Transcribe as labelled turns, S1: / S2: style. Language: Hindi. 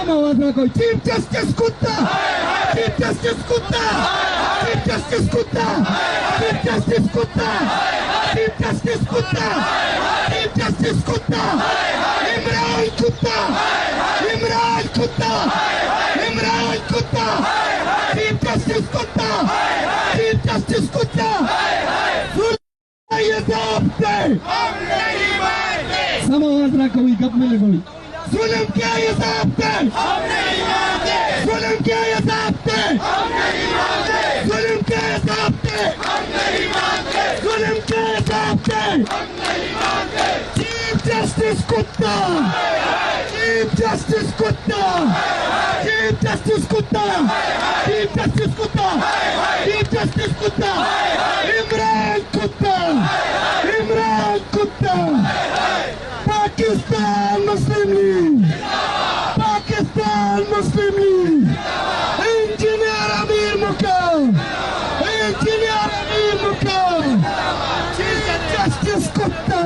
S1: आवाज रखो। चीफ जस्टिस कुत्ता, चीफ जस्टिस कुत्ता, चीफ जस्टिस कुत्ता, चीफ जस्टिस कुत्ता, चीफ जस्टिस कुत्ता, चीफ जस्टिस कुत्ता, इमरान कुत्ता, इमरान कुत्ता, इमरान कुत्ता, चीफ जस्टिस कुत्ता, चीफ जस्टिस कुत्ता। ये समाज ना कोई गप में कोई जुल्म क्या ये ज़ाब्ते, जुल्म क्या ये ज़ाब्ते, जुल्म क्या ये ज़ाब्ते, जुल्म क्या ये ज़ाब्ते। चीफ जस्टिस कुत्ता, चीफ जस्टिस कुत्ता, चीफ जस्टिस कुत्ता, चीफ जस्टिस कुत्ता, चीफ जस्टिस कुत्ता, इमरान कुत्ता, इमरान कुत्ता। पाकिस्तान मुस्लिम लीग, पाकिस्तान मुस्लिम लीग, इंजीनियर अमीर मुकाम, इंजीनियर अमीर मुकाम, चीफ जस्टिस कुत्ता।